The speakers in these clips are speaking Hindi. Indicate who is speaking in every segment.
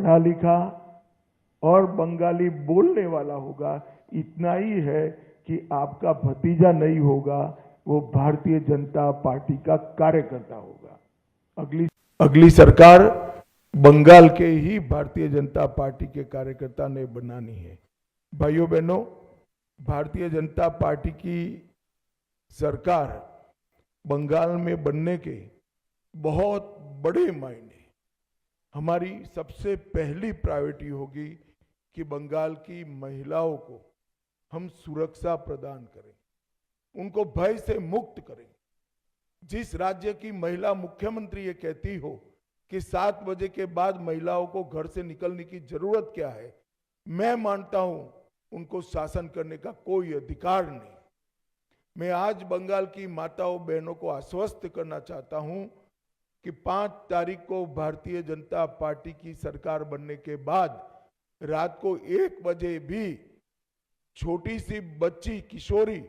Speaker 1: पढ़ा लिखा और बंगाली बोलने वाला होगा, इतना ही है कि आपका भतीजा नहीं होगा, वो भारतीय जनता पार्टी का कार्यकर्ता होगा। अगली सरकार बंगाल के ही भारतीय जनता पार्टी के कार्यकर्ता ने बनानी है। भाइयों बहनों, भारतीय जनता पार्टी की सरकार बंगाल में बनने के बहुत बड़े मायने, हमारी सबसे पहली प्रायोरिटी होगी कि बंगाल की महिलाओं को हम सुरक्षा प्रदान करें, उनको भय से मुक्त करें। जिस राज्य की महिला मुख्यमंत्री ये कहती हो कि 7 बजे के बाद महिलाओं को घर से निकलने की जरूरत क्या है, मैं मानता हूं उनको शासन करने का कोई अधिकार नहीं। मैं आज बंगाल की माताओं बहनों को आश्वस्त करना चाहता हूं कि 5 तारीख को भारतीय जनता पार्टी की सरकार बनने के बाद रात को 1 बजे भी छोटी सी बच्ची किशोरी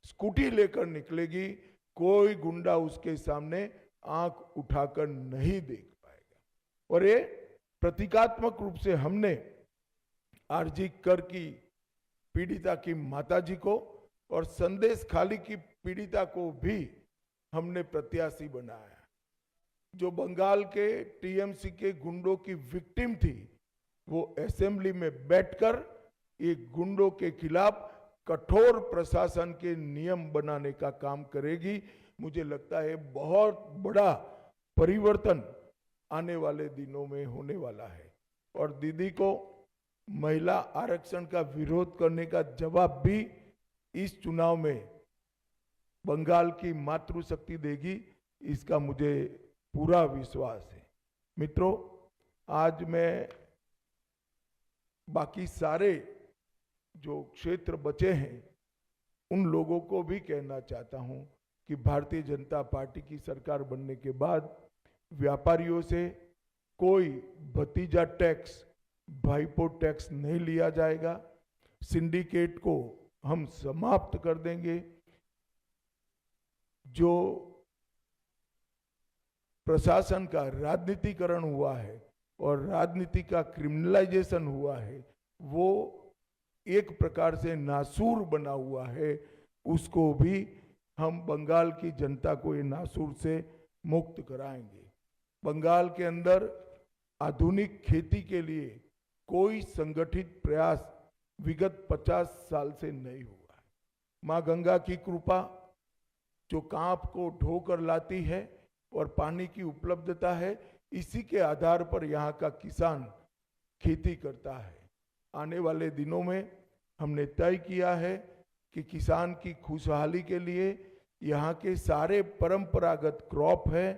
Speaker 1: स्कूटी लेकर निकलेगी, कोई गुंडा उसके सामने आंख उठाकर नहीं देख पाएगा। और ये प्रतीकात्मक रूप से हमने आरजी कर की पीड़िता की माताजी को और संदेश खाली की पीड़िता को भी हमने प्रत्याशी बनाया। जो बंगाल के टीएमसी के गुंडों की विक्टिम थी, वो असेंबली में बैठकर एक गुंडों के खिलाफ कठोर प्रशासन के नियम बनाने का काम करेगी। मुझे लगता है बहुत बड़ा परिवर्तन आने वाले दिनों में होने वाला है। और दीदी को महिला आरक्षण का विरोध करने का जवाब भी इस चुनाव में बंगाल की मातृशक्ति देगी, इसका मुझे पूरा विश्वास है। मित्रों, आज मैं बाकी सारे जो क्षेत्र बचे हैं उन लोगों को भी कहना चाहता हूं कि भारतीय जनता पार्टी की सरकार बनने के बाद व्यापारियों से कोई भतीजा टैक्स, भाईपो टैक्स नहीं लिया जाएगा। सिंडिकेट को हम समाप्त कर देंगे। जो प्रशासन का राजनीतिकरण हुआ है और राजनीति का क्रिमिनलाइजेशन हुआ है, वो एक प्रकार से नासूर बना हुआ है, उसको भी हम बंगाल की जनता को ये नासूर से मुक्त कराएंगे। बंगाल के अंदर आधुनिक खेती के लिए कोई संगठित प्रयास विगत 50 साल से नहीं हुआ है। मां गंगा की कृपा जो कांप को ढोकर लाती है और पानी की उपलब्धता है, इसी के आधार पर यहाँ का किसान खेती करता है। आने वाले दिनों में हमने तय किया है कि किसान की खुशहाली के लिए यहाँ के सारे परंपरागत क्रॉप है,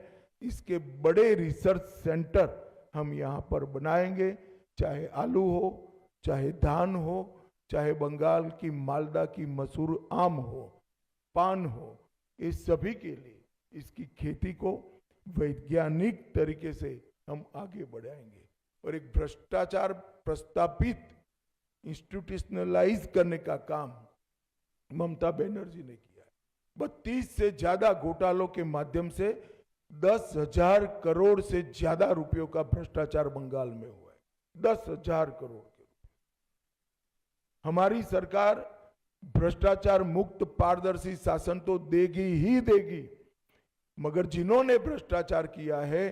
Speaker 1: इसके बड़े रिसर्च सेंटर हम यहाँ पर बनाएंगे। चाहे आलू हो, चाहे धान हो, चाहे बंगाल की मालदा की मसूर आम हो, पान हो, इस सभी के लिए इसकी खेती को वैज्ञानिक तरीके से हम आगे बढ़ाएंगे। और एक भ्रष्टाचार प्रस्तापित इंस्टीट्यूशनलाइज करने का काम ममता बनर्जी ने किया है। 32 से ज्यादा घोटालों के माध्यम से 10,000 करोड़ से ज्यादा रुपयों का भ्रष्टाचार बंगाल में हुआ है। 10,000 करोड़ के। हमारी सरकार भ्रष्टाचार मुक्त पारदर्शी शासन तो देगी ही देगी, मगर जिन्होंने भ्रष्टाचार किया है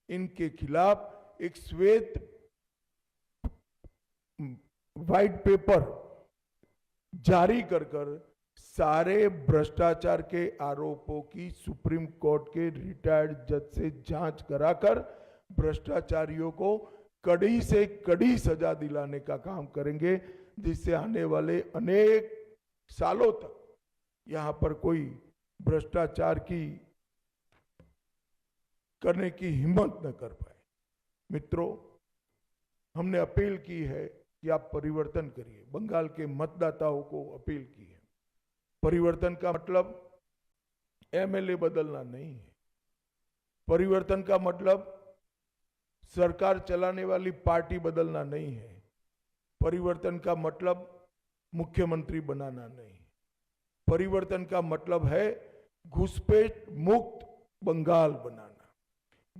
Speaker 1: इनके खिलाफ एक श्वेत व्हाइट पेपर जारी कर सारे भ्रष्टाचार के आरोपों की सुप्रीम कोर्ट के रिटायर्ड जज से जांच कराकर भ्रष्टाचारियों को कड़ी से कड़ी सजा दिलाने का काम करेंगे, जिससे आने वाले अनेक सालों तक यहां पर कोई भ्रष्टाचार की करने की हिम्मत न कर पाए। मित्रों, हमने अपील की है कि आप परिवर्तन करिए। बंगाल के मतदाताओं को अपील की है। परिवर्तन का मतलब एमएलए बदलना नहीं है। परिवर्तन का मतलब सरकार चलाने वाली पार्टी बदलना नहीं है। परिवर्तन का मतलब मुख्यमंत्री बनाना नहीं। परिवर्तन का मतलब है घुसपैठ मुक्त बंगाल बनाना,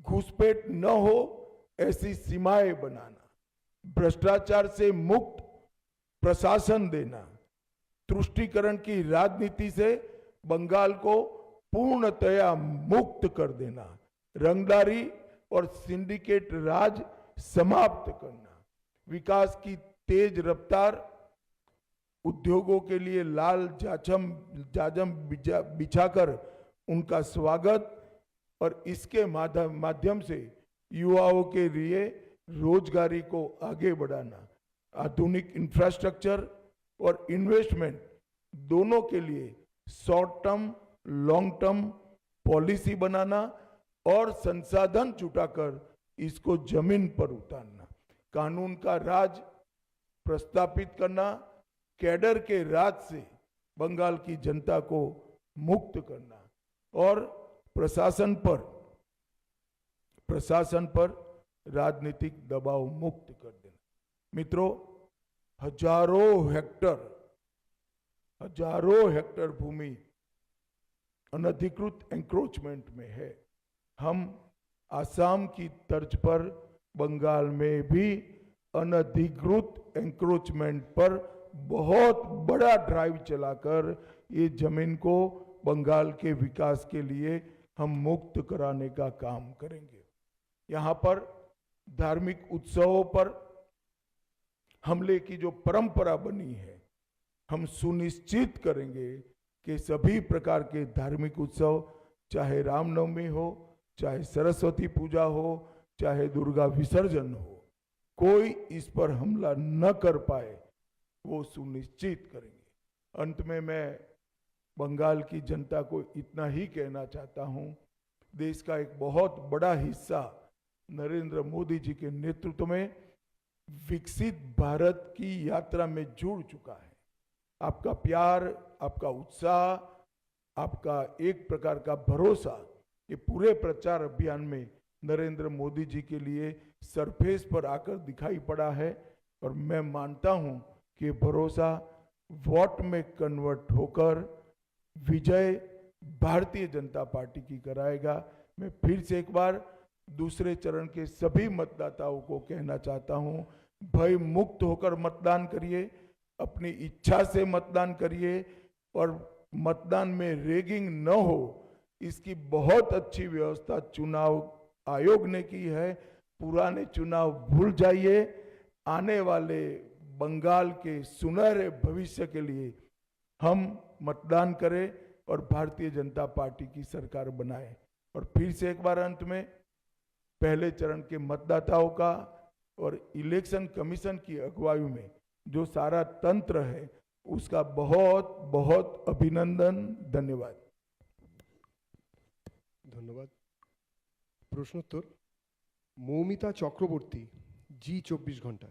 Speaker 1: घुसपैठ न हो ऐसी सीमाएं बनाना, भ्रष्टाचार से मुक्त प्रशासन देना, तुष्टीकरण की राजनीति से बंगाल को पूर्णतया मुक्त कर देना, रंगदारी और सिंडिकेट राज समाप्त करना, विकास की तेज रफ्तार, उद्योगों के लिए लाल जाजम बिछाकर उनका स्वागत और इसके माध्यम से युवाओं के लिए रोजगारी को आगे बढ़ाना, आधुनिक इंफ्रास्ट्रक्चर और इन्वेस्टमेंट दोनों के लिए short term long term policy बनाना और संसाधन जुटाकर इसको जमीन पर उतारना, कानून का राज प्रस्तापित करना, कैडर के राज से बंगाल की जनता को मुक्त करना और प्रशासन पर राजनीतिक दबाव मुक्त कर देना। मित्रों, हजारों हेक्टर भूमि अनधिकृत एंक्रोचमेंट में है। हम आसाम की तर्ज पर बंगाल में भी अनधिकृत एंक्रोचमेंट पर बहुत बड़ा ड्राइव चलाकर ये जमीन को बंगाल के विकास के लिए हम मुक्त कराने का काम करेंगे। यहाँ पर धार्मिक उत्सवों पर हमले की जो परंपरा बनी है, हम सुनिश्चित करेंगे कि सभी प्रकार के धार्मिक उत्सव, चाहे रामनवमी हो, चाहे सरस्वती पूजा हो, चाहे दुर्गा विसर्जन हो, कोई इस पर हमला न कर पाए, वो सुनिश्चित करेंगे। अंत में मैं बंगाल की जनता को इतना ही कहना चाहता हूं, देश का एक बहुत बड़ा हिस्सा नरेंद्र मोदी जी के नेतृत्व में विकसित भारत की यात्रा में जुड़ चुका है। आपका प्यार, आपका उत्साह, आपका एक प्रकार का भरोसा, ये पूरे प्रचार अभियान में नरेंद्र मोदी जी के लिए सरफेस पर आकर दिखाई पड़ा है और मैं मानता हूं कि भरोसा वोट में कन्वर्ट होकर विजय भारतीय जनता पार्टी की कराएगा। मैं फिर से एक बार दूसरे चरण के सभी मतदाताओं को कहना चाहता हूं, भय मुक्त होकर मतदान करिए, अपनी इच्छा से मतदान करिए और मतदान में रेगिंग न हो, इसकी बहुत अच्छी व्यवस्था चुनाव आयोग ने की है। पुराने चुनाव भूल जाइए, आने वाले बंगाल के सुनहरे भविष्य के लिए हम मतदान करें और भारतीय जनता पार्टी की सरकार बनाएं। और फिर से एक बार अंत में पहले चरण के मतदाताओं का और इलेक्शन कमीशन की अगुवाई में जो सारा तंत्र है, उसका बहुत बहुत अभिनंदन, धन्यवाद।
Speaker 2: धन्यवाद। प्रश्नोत्तर मौमिता चक्रवर्ती, जी 24 घंटा।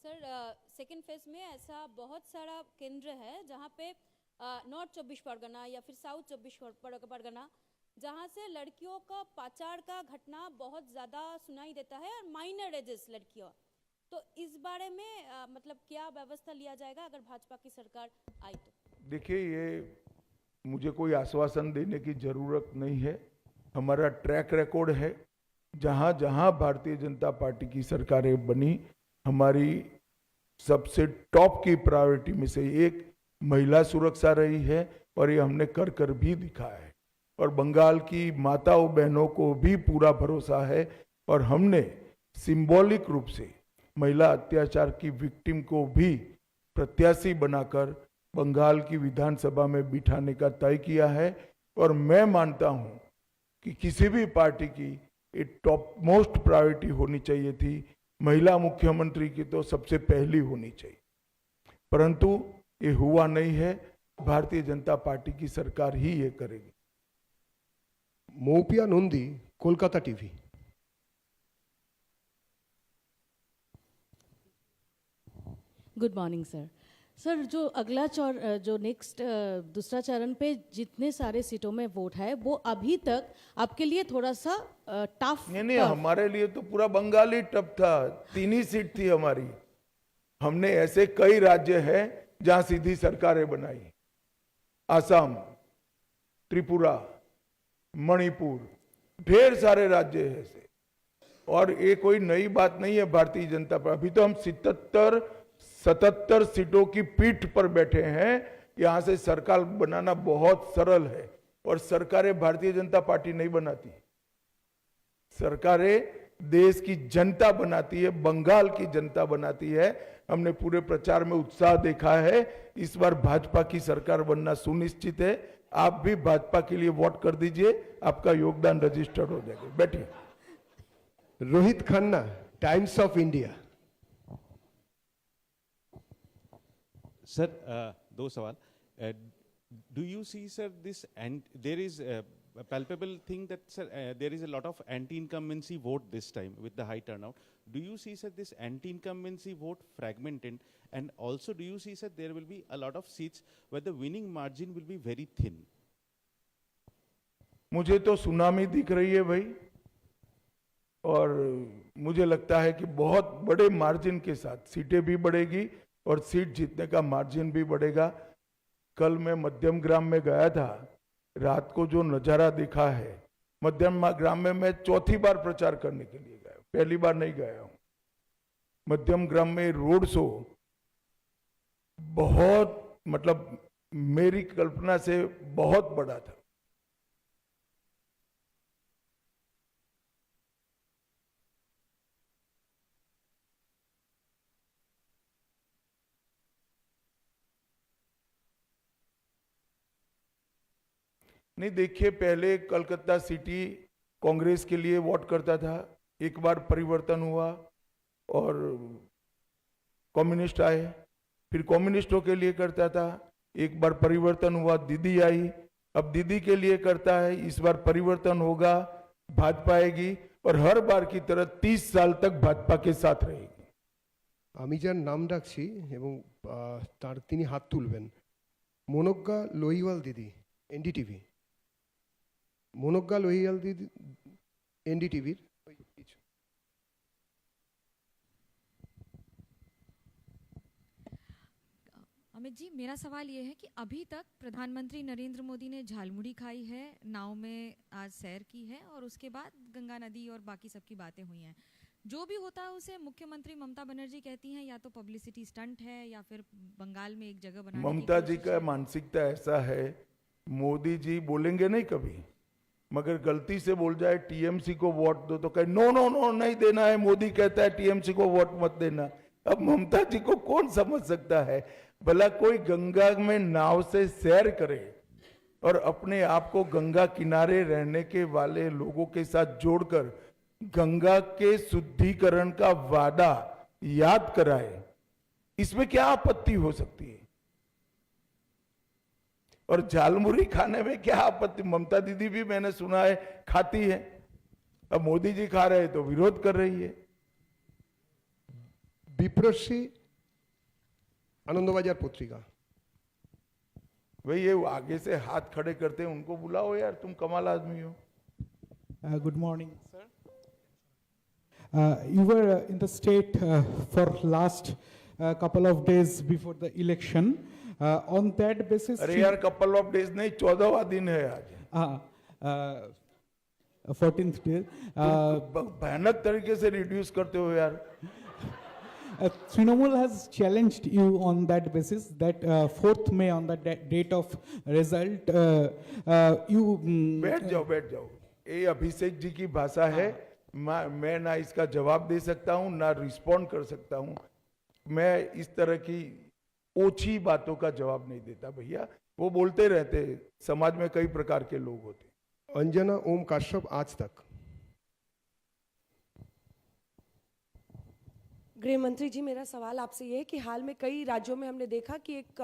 Speaker 3: सर, सेकेंड फेज में ऐसा बहुत सारा केंद्र है जहाँ पे नॉर्थ 24 परगना या फिर साउथ 24 परगना, जहाँ से लड़कियों का पाचार का घटना बहुत ज़्यादा सुनाई देता है और माइनर एजेस लड़कियों। तो इस बारे में मतलब क्या व्यवस्था लिया जाएगा अगर भाजपा की सरकार आई तो? देखिए,
Speaker 1: ये मुझे कोई आश्वासन देने की जरूरत नहीं है। हमारा ट्रैक रिकॉर्ड है, जहाँ जहाँ भारतीय जनता पार्टी की सरकारें बनी, हमारी सबसे टॉप की प्रायोरिटी में से एक महिला सुरक्षा रही है और ये हमने कर कर भी दिखाया है। और बंगाल की माताओं बहनों को भी पूरा भरोसा है और हमने सिंबॉलिक रूप से महिला अत्याचार की विक्टिम को भी प्रत्याशी बनाकर बंगाल की विधानसभा में बिठाने का तय किया है। और मैं मानता हूं कि किसी भी पार्टी की एक टॉप मोस्ट प्रायोरिटी होनी चाहिए थी, महिला मुख्यमंत्री की तो सबसे पहली होनी चाहिए, परंतु ये हुआ नहीं है। भारतीय जनता पार्टी की सरकार ही ये करेगी।
Speaker 2: Moupiya Nandi, Kolkata TV.
Speaker 4: Good morning sir. Sir, जो अगला जो नेक्स्ट दूसरा चरण पे जितने सारे सीटों में वोट है, वो अभी तक आपके लिए थोड़ा सा टफ?
Speaker 1: नहीं, हमारे लिए तो पूरा बंगाल ही टफ था। 3 ही सीट थी हमारी। हमने ऐसे कई राज्य हैं जहां सीधी सरकारें बनाई। आसाम, त्रिपुरा, मणिपुर, ढेर सारे राज्य हैं ऐसे। और ये कोई नई बात नहीं है भारतीय जनता पार्टी। अभी तो हम 77 सीटों की पीठ पर बैठे हैं। यहां से सरकार बनाना बहुत सरल है। और सरकारें भारतीय जनता पार्टी नहीं बनाती, सरकारें देश की जनता बनाती है, बंगाल की जनता बनाती है। हमने पूरे प्रचार में उत्साह देखा है। इस बार भाजपा की सरकार बनना सुनिश्चित है। आप भी भाजपा के लिए वोट कर दीजिए, आपका योगदान रजिस्टर्ड हो जाएगा। बैठिए।
Speaker 2: Rohit Khanna, times of India.
Speaker 5: Sir, दो सवाल। Do you see, sir, this, and there is a palpable thing that, sir, there is a lot of anti-incumbency vote this time with the high turnout. Do you see, sir, this anti-incumbency vote fragmented, and also do you see, sir, there will be a lot of seats where the winning margin will be very thin?
Speaker 1: मुझे तो सुनामी दिख रही है भाई, और मुझे लगता है कि बहुत बड़े मार्जिन के साथ सीटें भी बढ़ेगी और सीट जीतने का मार्जिन भी बढ़ेगा। कल मैं मध्यम ग्राम में गया था, रात को जो नजारा देखा है, मध्यम ग्राम में मैं चौथी बार प्रचार करने के लिए गया, पहली बार नहीं गया हूं। मध्यम ग्राम में रोड शो बहुत, मतलब मेरी कल्पना से बहुत बड़ा था। नहीं, देखिए, पहले कलकत्ता सिटी कांग्रेस के लिए वोट करता था, एक बार परिवर्तन हुआ और कम्युनिस्ट आए, फिर कम्युनिस्टों के लिए करता था, एक बार परिवर्तन हुआ, दीदी आई, अब दीदी के लिए करता है। इस बार परिवर्तन होगा, भाजपा आएगी और हर बार की तरह 30 साल तक भाजपा के साथ रहेगी।
Speaker 2: আমি যার নাম ডাকছি এবং তার তিনি হাত তুলবেন, মনোজ্ঞা লোহিওয়াল দিদি, এনডিটিভি। মনোজ্ঞা লোহিয়াল দিদি, এনডিটিভির।
Speaker 6: अमित जी, मेरा सवाल ये है कि अभी तक प्रधानमंत्री नरेंद्र मोदी ने झालमुड़ी खाई है, नाव में आज सैर की है और उसके बाद गंगा नदी और बाकी सबकी बातें हुई हैं। जो भी होता है उसे मुख्यमंत्री ममता बनर्जी कहती हैं या तो पब्लिसिटी स्टंट है या फिर बंगाल में एक जगह बनाने की
Speaker 1: ममता जी
Speaker 6: कोशिश
Speaker 1: का
Speaker 6: है।
Speaker 1: मानसिकता ऐसा है, मोदी जी बोलेंगे नहीं कभी, मगर गलती से बोल जाए टीएमसी को वोट दो तो कहे नो नो नो नहीं देना है, मोदी कहता है टीएमसी को वोट मत देना। अब ममता जी को कौन समझ सकता है? भला कोई गंगा में नाव से सैर करे और अपने आप को गंगा किनारे रहने के वाले लोगों के साथ जोड़कर गंगा के शुद्धिकरण का वादा याद कराए, इसमें क्या आपत्ति हो सकती है? और झालमुड़ी खाने में क्या आपत्ति? ममता दीदी भी मैंने सुना है खाती है, अब मोदी जी खा रहे हैं तो विरोध कर रही है।
Speaker 2: বিপ্রশ্রী, आनंदबाजार पत्रिका।
Speaker 1: भाई ये आगे से हाथ खड़े करते हैं, उनको बुलाओ यार, तुम कमाल आदमी हो।
Speaker 7: Good morning, sir. You were in the state for last couple of days before the election. On that basis,
Speaker 1: अरे यार, कपल ऑफ डेज नहीं, 14वां दिन है आज।
Speaker 7: 14th day.
Speaker 1: भयानक तरीके से रिड्यूस करते हो यार।
Speaker 7: Trinamool has challenged you on that basis that 4th May on the date of result, you.
Speaker 1: बैठ जाओ। ये अभिषेक जी की भाषा है, मैं ना इसका जवाब दे सकता हूं ना रिस्पॉन्ड कर सकता हूं। मैं इस तरह की ओछी बातों का जवाब नहीं देता भैया, वो बोलते रहते, समाज में कई प्रकार के लोग होते।
Speaker 2: अंजना ओम काश्यप, आज तक।
Speaker 8: गृह मंत्री जी, मेरा सवाल आपसे ये है कि हाल में कई राज्यों में हमने देखा कि एक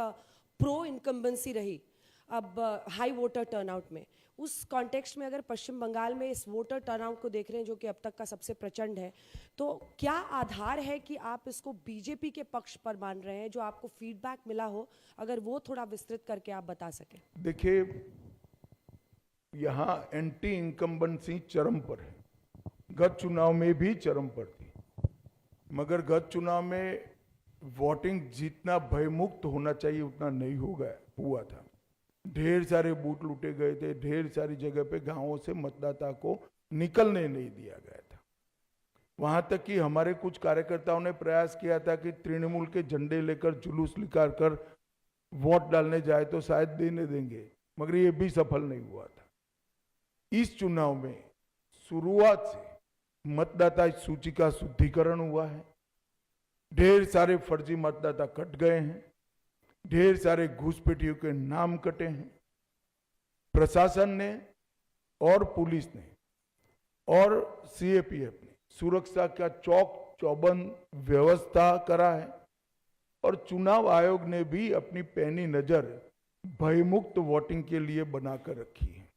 Speaker 8: प्रो इनकम्बेंसी रही अब हाई वोटर टर्नआउट में। उस कॉन्टेक्स्ट में अगर पश्चिम बंगाल में इस वोटर टर्नआउट को देख रहे हैं जो कि अब तक का सबसे प्रचंड है, तो क्या आधार है कि आप इसको बीजेपी के पक्ष पर मान रहे हैं? जो आपको फीडबैक मिला हो, अगर वो थोड़ा विस्तृत करके आप बता सकें।
Speaker 1: देखिए, यहाँ एंटी इनकम्बेंसी चरम पर है, गत चुनाव में भी चरम पर थी, मगर गत चुनाव में वोटिंग जितना भयमुक्त होना चाहिए उतना नहीं हुआ था। ढेर सारे बूथ लूटे गए थे, ढेर सारी जगह पे गांवों से मतदाता को निकलने नहीं दिया गया था। वहां तक कि हमारे कुछ कार्यकर्ताओं ने प्रयास किया था कि तृणमूल के झंडे लेकर जुलूस निकाल कर वोट डालने जाए तो शायद देने देंगे, मगर ये भी सफल नहीं हुआ था। इस चुनाव में शुरुआत से मतदाता सूची का शुद्धिकरण हुआ है, ढेर सारे फर्जी मतदाता कट गए हैं, ढेर सारे घुसपैठियों के नाम कटे हैं। प्रशासन ने और पुलिस ने और सीएपीएफ ने सुरक्षा का चौक चौबंद व्यवस्था करा है और चुनाव आयोग ने भी अपनी पैनी नजर भयमुक्त वोटिंग के लिए बनाकर रखी है।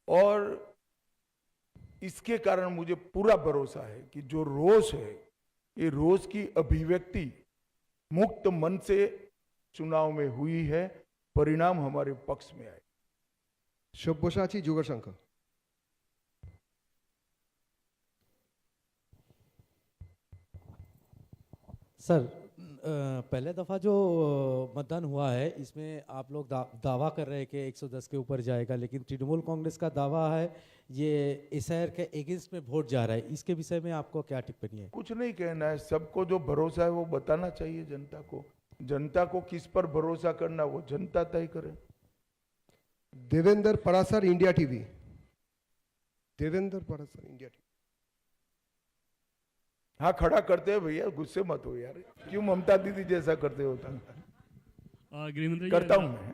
Speaker 1: और इसके कारण मुझे पूरा भरोसा है कि जो रोष है, ये रोष की अभिव्यक्ति मुक्त मन से चुनाव में हुई है, परिणाम हमारे पक्ष में आए।
Speaker 2: সব্যসাচী যুগশঙ্খ।
Speaker 9: सर, पहले दफ़ा जो मतदान हुआ है इसमें आप लोग दावा कर रहे हैं कि 110 के ऊपर जाएगा, लेकिन तृणमूल कांग्रेस का दावा है ये एसआईआर के अगेंस्ट में वोट जा रहा है। इसके विषय में आपको क्या टिप्पणी है?
Speaker 1: कुछ नहीं कहना है, सबको जो भरोसा है वो बताना चाहिए जनता को। जनता को किस पर भरोसा करना वो जनता तय करे।
Speaker 2: Devendra Parashar, India TV. Devendra Parashar, India TV.
Speaker 1: हाँ, खड़ा करते हैं भैया, गुस्से मत हो यार, क्यों ममता दीदी जैसा करते हो?
Speaker 10: गृहमंत्री जी,
Speaker 1: करता हूँ मैं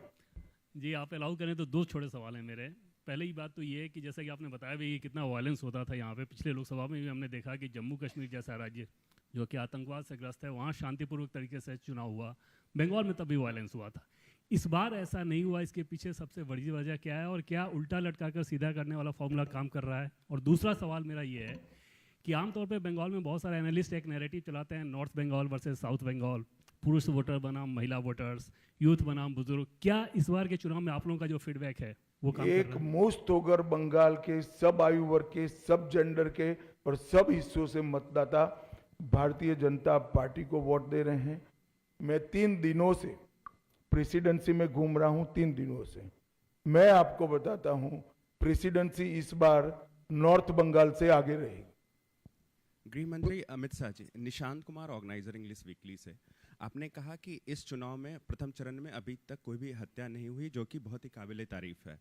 Speaker 10: जी, आप अलाउ करें तो दो छोटे सवाल हैं मेरे। पहले ही बात तो ये है कि जैसा कि आपने बताया भी कितना वायलेंस होता था यहाँ पे, पिछले लोकसभा में भी हमने देखा कि जम्मू कश्मीर जैसा राज्य जो कि आतंकवाद से ग्रस्त है, वहाँ शांतिपूर्वक तरीके से चुनाव हुआ। बंगाल में तब भी वायलेंस हुआ था, इस बार ऐसा नहीं हुआ। इसके पीछे सबसे बड़ी वजह क्या है और क्या उल्टा लटका कर सीधा करने वाला फॉर्मूला काम कर रहा है? और दूसरा सवाल मेरा ये है कि आमतौर पे बंगाल में बहुत सारे एनालिस्ट एक नैरेटिव चलाते हैं, north Bengal versus south Bengal, पुरुष वोटर बनाम महिला वोटर्स, यूथ बनाम बुजुर्ग। क्या इस बार के चुनाव में आप लोगों का जो फीडबैक है वो काम कर
Speaker 1: एक
Speaker 10: रहा है?
Speaker 1: मुश्त होकर बंगाल के सब आयु वर्ग के, सब जेंडर के और सब हिस्सों से मतदाता भारतीय जनता पार्टी को वोट दे रहे हैं। मैं 3 दिनों से प्रेसिडेंसी में घूम रहा हूं, 3 दिनों से। मैं आपको बताता हूं, प्रेसिडेंसी इस बार नॉर्थ बंगाल से आगे रहेगी।
Speaker 11: गृह मंत्री Amit Shah ji, Nishant Kumar, organiser English weekly से। आपने कहा कि इस चुनाव में प्रथम चरण में अभी तक कोई भी हत्या नहीं हुई, जो कि बहुत ही काबिले तारीफ है।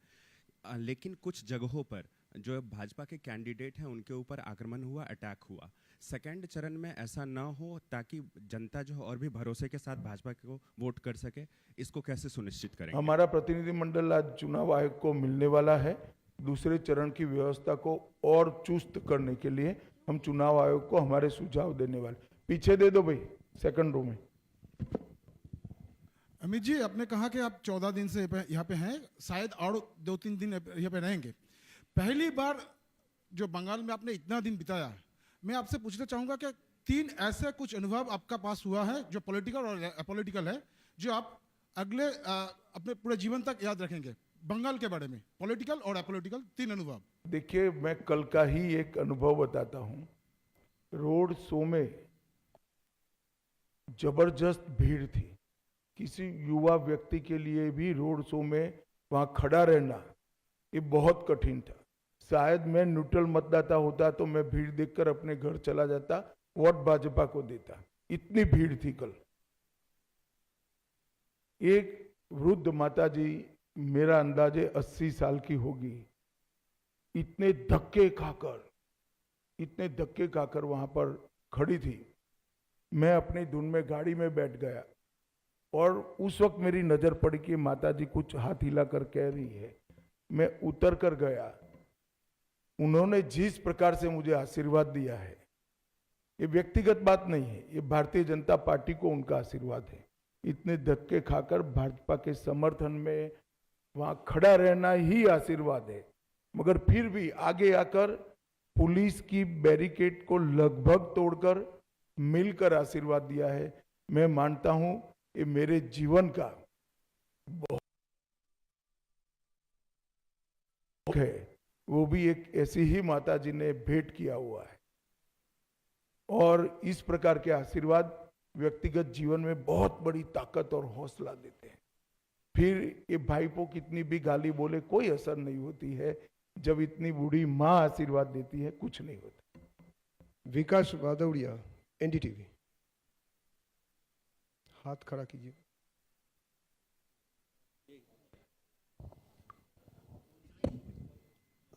Speaker 11: लेकिन कुछ जगहों पर जो भाजपा के कैंडिडेट हैं उनके ऊपर आक्रमण हुआ, अटैक हुआ। सेकंड चरण में ऐसा ना हो ताकि जनता जो और भी भरोसे के साथ भाजपा को वोट कर सके, इसको कैसे सुनिश्चित करेंगे?
Speaker 1: हमारा प्रतिनिधिमंडल आज चुनाव आयोग को मिलने वाला है। दूसरे चरण की व्यवस्था को और चुस्त करने के लिए हम चुनाव आयोग को हमारे सुझाव देने वाले। पीछे दे दो भाई, सेकंड रो में।
Speaker 12: अमित जी, आपने कहा कि आप 14 दिन से यहाँ पे हैं, शायद और 2-3 दिन यहाँ पे रहेंगे। पहली बार जो बंगाल में आपने इतना दिन बिताया है, मैं आपसे पूछना चाहूँगा कि 3 ऐसे कुछ अनुभव आपका पास हुआ है जो पॉलिटिकल और अपॉलिटिकल है, जो आप अगले अपने पूरे जीवन तक याद रखेंगे बंगाल के बारे में, पॉलिटिकल और अपॉलिटिकल 3 अनुभव।
Speaker 1: देखिए, मैं कल का ही एक अनुभव बताता हूँ। रोड शो में जबरदस्त भीड़ थी। किसी युवा व्यक्ति के लिए भी रोड शो में वहां खड़ा रहना ये बहुत कठिन था। शायद मैं न्यूट्रल मतदाता होता तो मैं भीड़ देखकर अपने घर चला जाता, वोट भाजपा को देता। इतनी भीड़ थी कल। एक वृद्ध माता जी, मेरा अंदाजे 80 साल की होगी, इतने धक्के खाकर वहां पर खड़ी थी। मैं अपनी धुन में गाड़ी में बैठ गया और उस वक्त मेरी नजर पड़ी कि माताजी कुछ हाथ हिलाकर कह रही है। मैं उतर कर गया। उन्होंने जिस प्रकार से मुझे आशीर्वाद दिया है, ये व्यक्तिगत बात नहीं है, ये भारतीय जनता पार्टी को उनका आशीर्वाद है। इतने धक्के खाकर भाजपा के समर्थन में वहां खड़ा रहना ही आशीर्वाद है। मगर फिर भी आगे आकर पुलिस की बैरिकेड को लगभग तोड़कर मिलकर आशीर्वाद दिया है। मैं मानता हूं ये मेरे जीवन का बहुत है। वो भी एक ऐसी ही माता जी ने भेंट किया हुआ है। और इस प्रकार के आशीर्वाद व्यक्तिगत जीवन में बहुत बड़ी ताकत और हौसला देते हैं। फिर ये भाईपो कितनी भी गाली बोले कोई असर नहीं होती है। जब इतनी बूढ़ी माँ आशीर्वाद देती है कुछ नहीं होता।
Speaker 2: विकास बादौड़िया, एनडीटीवी। हाथ खड़ा कीजिए।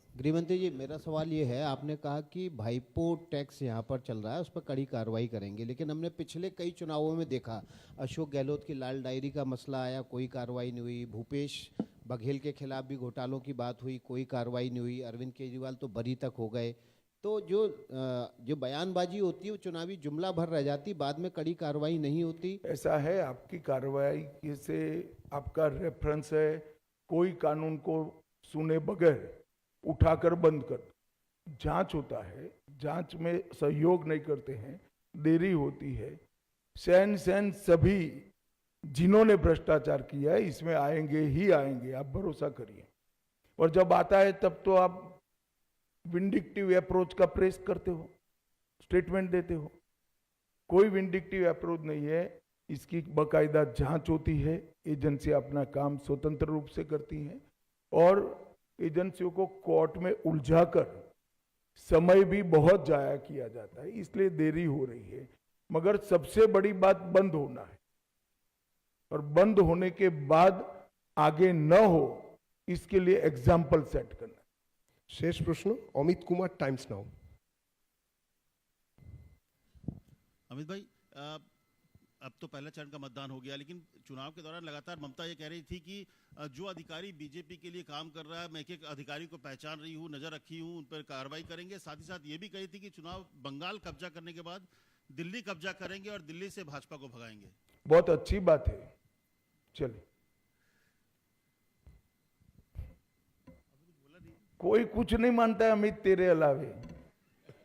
Speaker 13: गृहमंत्री जी, मेरा सवाल ये है, आपने कहा कि भाईपो टैक्स यहाँ पर चल रहा है, उस पर कड़ी कार्रवाई करेंगे, लेकिन हमने पिछले कई चुनावों में देखा, अशोक गहलोत की लाल डायरी का मसला आया, कोई कार्रवाई नहीं हुई, भूपेश बघेल के खिलाफ भी घोटालों की बात हुई, कोई कार्रवाई नहीं हुई, अरविंद केजरीवाल तो बरी तक हो गए। तो जो बयानबाजी होती है वो चुनावी जुमला भर रह जाती, बाद में कड़ी कार्रवाई नहीं होती।
Speaker 1: ऐसा है, आपकी कार्रवाई से आपका रेफरेंस है, कोई कानून को सुने बगैर उठाकर बंद कर दो। जांच होता है, जांच में सहयोग नहीं करते हैं, देरी होती है। सैन सभी जिन्होंने भ्रष्टाचार किया है इसमें आएंगे ही आएंगे, आप भरोसा करिए। और जब आता है तब तो आप विंडिक्टिव अप्रोच का प्रेस करते हो, स्टेटमेंट देते हो। कोई विंडिक्टिव अप्रोच नहीं है, इसकी बकायदा जांच होती है, एजेंसी अपना काम स्वतंत्र रूप से करती हैं और एजेंसियों को कोर्ट में उलझाकर समय भी बहुत जाया किया जाता है, इसलिए देरी हो रही है। मगर सबसे बड़ी बात बंद होना है और बंद होने के बाद आगे न हो इसके लिए एग्जाम्पल सेट करना।
Speaker 2: शेष प्रश्न अमित कुमार, टाइम्स नाउ।
Speaker 14: अमित भाई, अब तो पहला चरण का मतदान हो गया, लेकिन चुनाव के दौरान लगातार ममता ये कह रही थी कि जो अधिकारी बीजेपी के लिए काम कर रहा है, मैं एक एक अधिकारी को पहचान रही हूँ, नजर रखी हूँ, उन पर कार्रवाई करेंगे। साथ ही साथ ये भी कही थी कि चुनाव बंगाल कब्जा करने के बाद दिल्ली कब्जा करेंगे और दिल्ली से भाजपा को भगाएंगे।
Speaker 1: बहुत अच्छी बात है, चलिए। कोई कुछ नहीं मानता है अमित तेरे अलावे,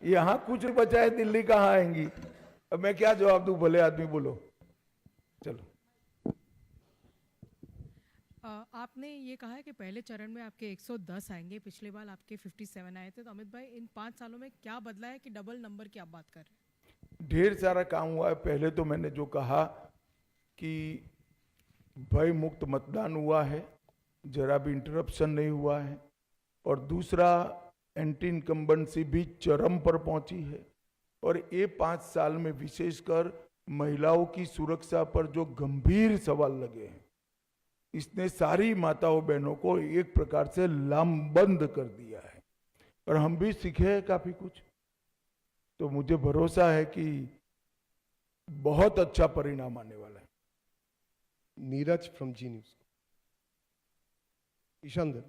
Speaker 1: यहां कुछ बचा है, दिल्ली कहां आएंगी। अब मैं क्या जवाब दूं, भले आदमी बोलो। चलो,
Speaker 15: आपने ये कहा है कि पहले चरण में आपके 110 आएंगे, पिछले बार आपके 57 आए थे। तो अमित भाई, इन 5 सालों में क्या बदला है कि डबल नंबर की आप बात कर रहे हैं?
Speaker 1: ढेर सारा काम हुआ है। पहले तो मैंने जो कहा कि भय मुक्त मतदान हुआ है, जरा भी इंटरप्शन नहीं हुआ है। और दूसरा, एंटी इनकम्बेंसी भी चरम पर पहुंची है। और ये 5 साल में विशेषकर महिलाओं की सुरक्षा पर जो गंभीर सवाल लगे हैं, इसने सारी माताओं बहनों को एक प्रकार से लामबंद कर दिया है और हम भी सीखे हैं काफी कुछ। तो मुझे भरोसा है कि बहुत अच्छा परिणाम आने वाला है।
Speaker 2: Neeraj from Zee news. ईशान,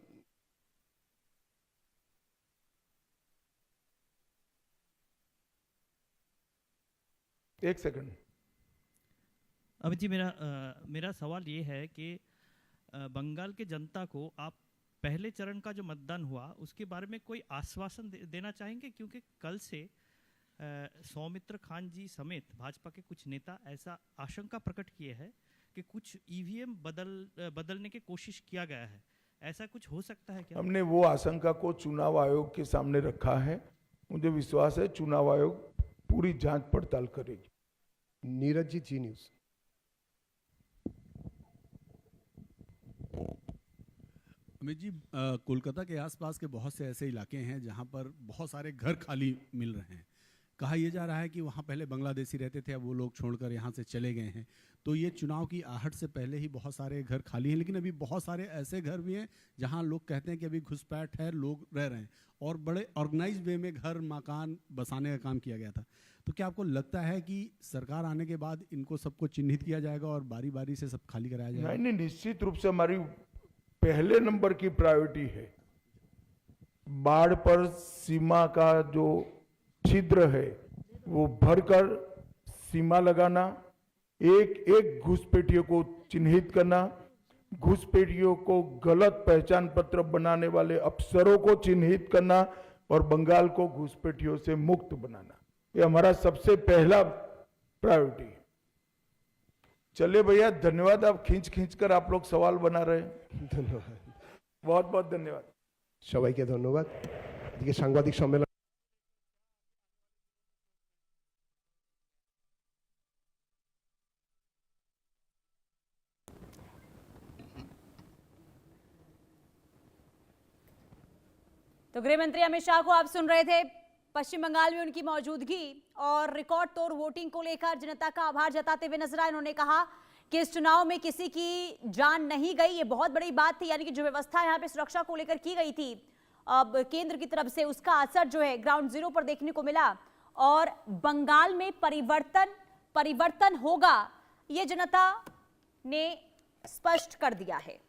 Speaker 1: एक सेकंड।
Speaker 16: अमित जी, मेरा सवाल ये है कि बंगाल के जनता को आप पहले चरण का जो मतदान हुआ उसके बारे में कोई आश्वासन देना चाहेंगे, क्योंकि कल से सौमित्र खान जी समेत भाजपा के कुछ नेता ऐसा आशंका प्रकट किए हैं कि कुछ ईवीएम बदलने की कोशिश किया गया है। ऐसा कुछ हो सकता है क्या?
Speaker 1: हमने वो आशंका को चुनाव आयोग के सामने रखा है। मुझे विश्वास है चुनाव आयोग पूरी जांच पड़ताल करेगी।
Speaker 2: नीरज जी, जी न्यूज।
Speaker 17: अमित जी, कोलकाता के आसपास के बहुत से ऐसे इलाके हैं जहां पर बहुत सारे घर खाली मिल रहे हैं। कहा यह जा रहा है कि वहां पहले बांग्लादेशी रहते थे, अब वो लोग छोड़कर यहां से चले गए हैं। तो ये चुनाव की आहट से पहले ही बहुत सारे घर खाली हैं, लेकिन अभी बहुत सारे ऐसे घर भी हैं जहां लोग कहते हैं कि अभी घुसपैठ है, लोग रह रहे हैं और बड़े ऑर्गेनाइज वे में घर मकान बसाने का काम किया गया था। तो क्या आपको लगता है कि सरकार आने के बाद इनको सबको चिन्हित किया जाएगा और बारी बारी से सब खाली कराया जाएगा?
Speaker 1: नहीं, निश्चित रूप से हमारी पहले नंबर की प्रायोरिटी है बाढ़ पर सीमा का जो छिद्र है वो भरकर सीमा लगाना, एक एक घुसपैठियों को चिन्हित करना, घुसपैठियों को गलत पहचान पत्र बनाने वाले अफसरों को चिन्हित करना और बंगाल को घुसपैठियों से मुक्त बनाना, ये हमारा सबसे पहला प्रायोरिटी है। चलिए भैया, धन्यवाद। आप खींच खींच कर आप लोग सवाल बना रहे हैं।
Speaker 2: धन्यवाद,
Speaker 1: बहुत बहुत धन्यवाद।
Speaker 2: সবাইকে ধন্যবাদ। এদিকে সাংবাদিক সম্মেলন।
Speaker 18: तो गृह मंत्री अमित शाह को आप सुन रहे थे। पश्चिम बंगाल में उनकी मौजूदगी और रिकॉर्ड तोड़ वोटिंग को लेकर जनता का आभार जताते हुए नजर आए। उन्होंने कहा कि इस चुनाव में किसी की जान नहीं गई, ये बहुत बड़ी बात थी। यानी कि जो व्यवस्था यहाँ पे सुरक्षा को लेकर की गई थी अब केंद्र की तरफ से, उसका असर जो है ग्राउंड जीरो पर देखने को मिला और बंगाल में परिवर्तन होगा, ये जनता ने स्पष्ट कर दिया है।